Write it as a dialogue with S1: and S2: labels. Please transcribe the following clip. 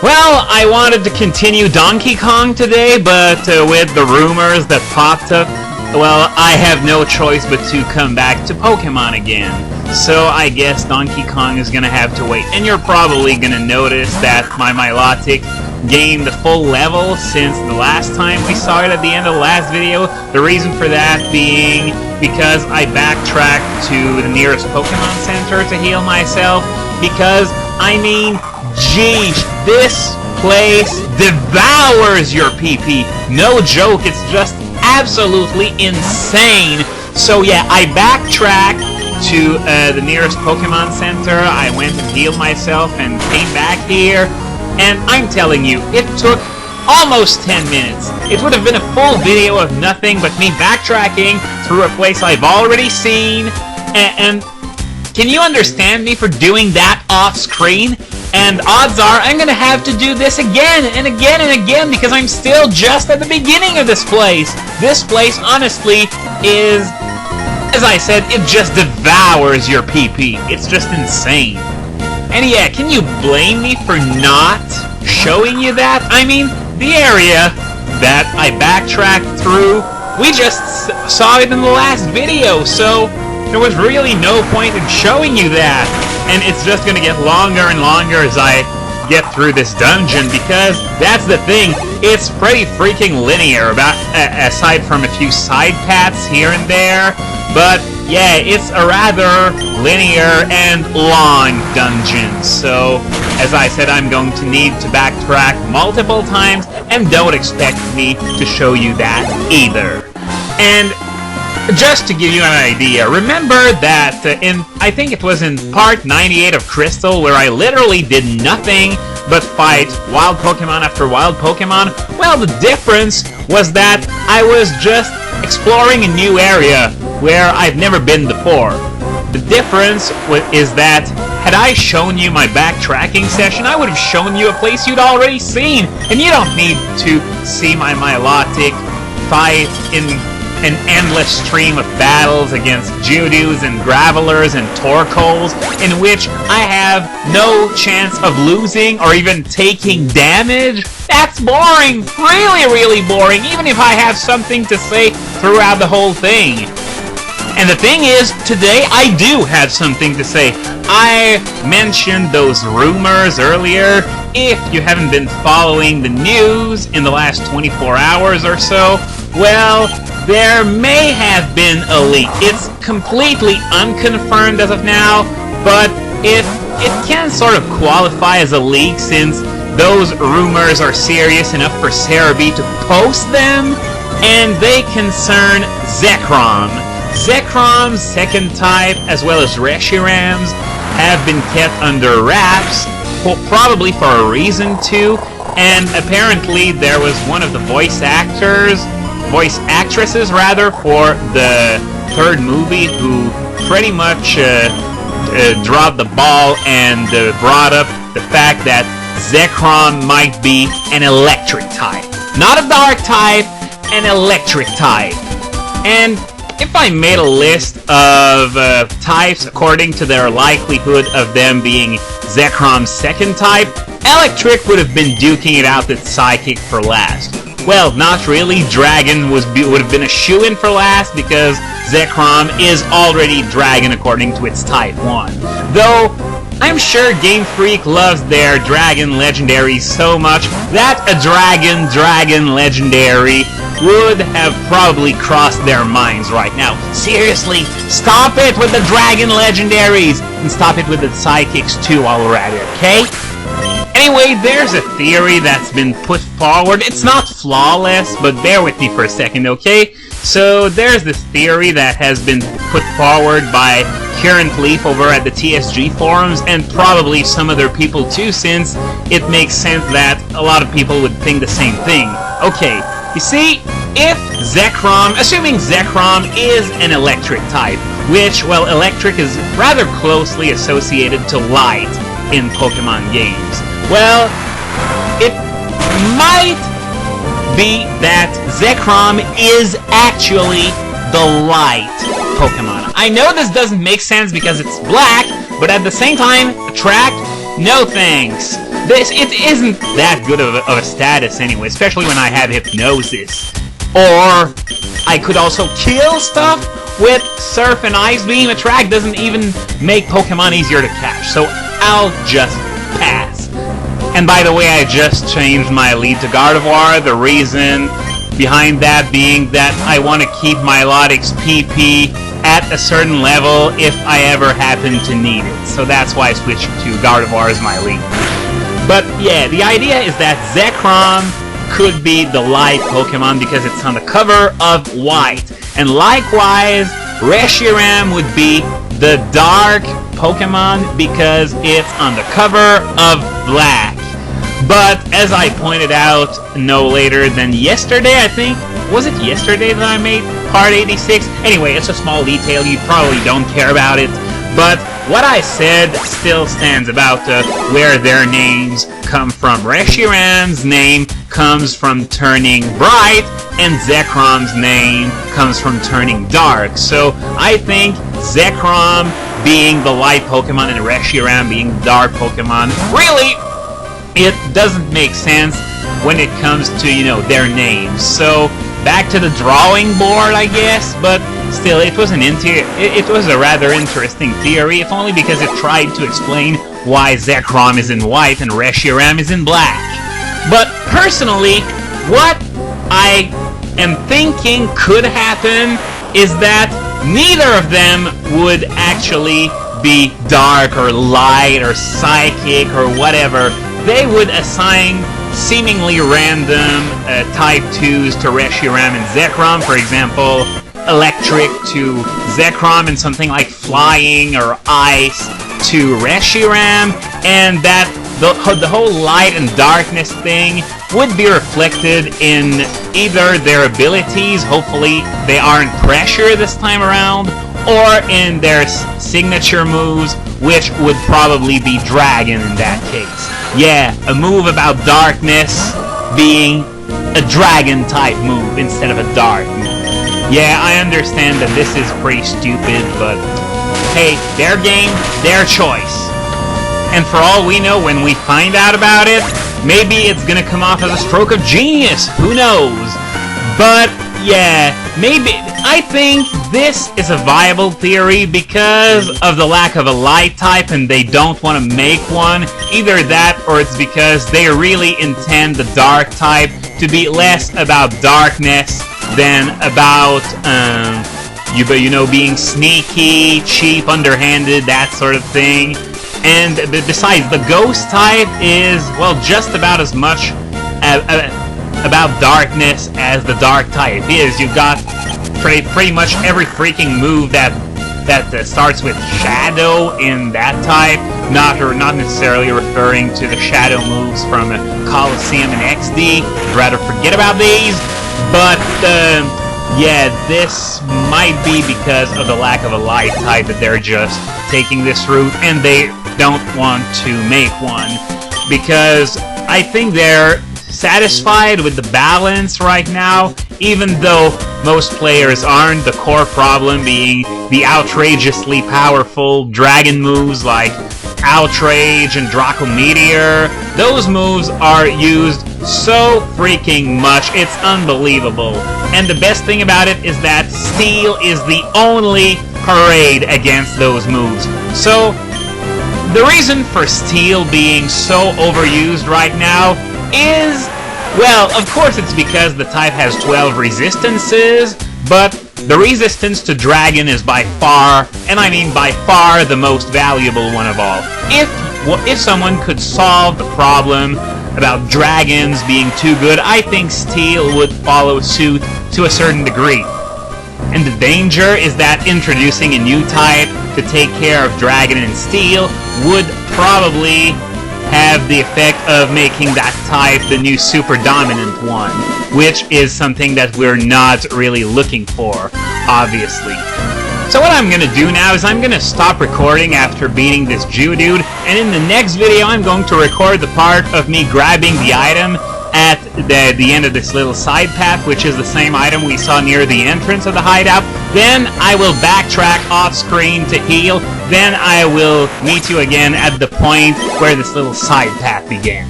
S1: Well, I wanted to continue Donkey Kong today, but with the rumors that popped up, well, I have no choice but to come back to Pokémon again. So I guess Donkey Kong is gonna have to wait. And you're probably gonna notice that my Milotic gained the full level since the last time we saw it at the end of the last video. The reason for that being because I backtracked to the nearest Pokémon Center to heal myself. Because, I mean, geez, this place devours your PP. No joke, it's just absolutely insane. So yeah, I backtracked to the nearest Pokemon Center. I went and healed myself and came back here. And I'm telling you, it took almost 10 minutes. It would have been a full video of nothing but me backtracking through a place I've already seen. And can you understand me for doing that off screen? And odds are I'm gonna have to do this again and again and again because I'm still just at the beginning of this place. This place, honestly, is, as I said, it just devours your PP. It's just insane. And yeah, can you blame me for not showing you that? I mean, the area that I backtracked through, we just saw it in the last video, so there was really no point in showing you that. And it's just gonna get longer and longer as I get through this dungeon, because that's the thing, it's pretty freaking linear, aside from a few side paths here and there. But yeah, it's a rather linear and long dungeon, so as I said, I'm going to need to backtrack multiple times, and don't expect me to show you that either. And just to give you an idea, remember that I think it was in part 98 of Crystal, where I literally did nothing but fight wild Pokemon after wild Pokemon? Well, the difference was that I was just exploring a new area where I've never been before. The difference is that had I shown you my backtracking session, I would have shown you a place you'd already seen, and you don't need to see my Milotic fight in an endless stream of battles against Geodudes and Gravelers and Torkoals, in which I have no chance of losing or even taking damage. That's boring! Really, really boring, even if I have something to say throughout the whole thing. And the thing is, today I do have something to say. I mentioned those rumors earlier. If you haven't been following the news in the last 24 hours or so, well, there may have been a leak. It's completely unconfirmed as of now, but it can sort of qualify as a leak since those rumors are serious enough for Cerebi to post them, and they concern Zekrom. Zekrom's second type, as well as Reshiram's, have been kept under wraps, probably for a reason too, and apparently there was one of the voice actresses for the third movie who pretty much dropped the ball and brought up the fact that Zekrom might be an electric type. Not a dark type, an electric type. And if I made a list of types according to their likelihood of them being Zekrom's second type, electric would have been duking it out with psychic for last. Well, not really. Dragon would have been a shoo-in for last because Zekrom is already Dragon according to its Type 1. Though, I'm sure Game Freak loves their Dragon Legendaries so much that a Dragon Legendary would have probably crossed their minds right now. Seriously, stop it with the Dragon Legendaries! And stop it with the Psychics too already, okay? Anyway, there's a theory that's been put forward. It's not flawless, but bear with me for a second, okay? So there's this theory that has been put forward by Current Leaf over at the TSG forums, and probably some other people too, since it makes sense that a lot of people would think the same thing. Okay, you see, if Zekrom, assuming Zekrom is an electric type, which, well, electric is rather closely associated to light in Pokemon games. Well, it might be that Zekrom is actually the light Pokemon. I know this doesn't make sense because it's black, but at the same time, attract? No thanks. it isn't that good of a status anyway, especially when I have hypnosis. Or I could also kill stuff with Surf and Ice Beam. Attract doesn't even make Pokemon easier to catch, so I'll just pass. And by the way, I just changed my lead to Gardevoir. The reason behind that being that I want to keep Milotic's PP at a certain level if I ever happen to need it. So that's why I switched to Gardevoir as my lead. But yeah, the idea is that Zekrom could be the light Pokemon because it's on the cover of white. And likewise, Reshiram would be the dark Pokemon because it's on the cover of black. But as I pointed out no later than yesterday, I think, was it yesterday that I made part 86? Anyway, it's a small detail, you probably don't care about it. But what I said still stands about where their names come from. Reshiram's name comes from turning bright, and Zekrom's name comes from turning dark. So I think Zekrom being the light Pokemon and Reshiram being the dark Pokemon, really, it doesn't make sense when it comes to, you know, their names. So back to the drawing board, I guess, but still, it was a rather interesting theory, if only because it tried to explain why Zekrom is in white and Reshiram is in black. But personally, what I am thinking could happen is that neither of them would actually be dark or light or psychic or whatever. They would assign seemingly random type 2s to Reshiram and Zekrom. For example, electric to Zekrom and something like flying or ice to Reshiram, and that the whole light and darkness thing would be reflected in either their abilities, hopefully they aren't pressure this time around, or in their signature moves, which would probably be Dragon in that case. Yeah, a move about darkness being a Dragon type move instead of a dark move. Yeah, I understand that this is pretty stupid, but hey, their game, their choice. And for all we know, when we find out about it, maybe it's gonna come off as a stroke of genius, who knows? But yeah, maybe, I think this is a viable theory because of the lack of a light type and they don't want to make one. Either that or it's because they really intend the dark type to be less about darkness than about, you know, being sneaky, cheap, underhanded, that sort of thing. And besides, the ghost type is, well, just about as much about darkness as the dark type is. You've got pretty much every freaking move that starts with shadow in that type. Not necessarily referring to the shadow moves from Colosseum and XD. I'd rather forget about these. But yeah, this might be because of the lack of a light type that they're just taking this route, and they don't want to make one because I think they're satisfied with the balance right now, even though most players aren't. The core problem being the outrageously powerful dragon moves like Outrage and Draco Meteor. Those moves are used so freaking much, it's unbelievable. And the best thing about it is that Steel is the only parade against those moves. So the reason for Steel being so overused right now is, well, of course it's because the type has 12 resistances, but the resistance to Dragon is by far, and I mean by far, the most valuable one of all. If someone could solve the problem about dragons being too good, I think Steel would follow suit to a certain degree. And the danger is that introducing a new type to take care of Dragon and Steel would probably have the effect of making that type the new super dominant one, which is something that we're not really looking for, obviously. So what I'm gonna do now is I'm gonna stop recording after beating this Geodude, and in the next video I'm going to record the part of me grabbing the item at the end of this little side path, which is the same item we saw near the entrance of the hideout. Then I will backtrack off screen to heal. Then I will meet you again at the point where this little side path began.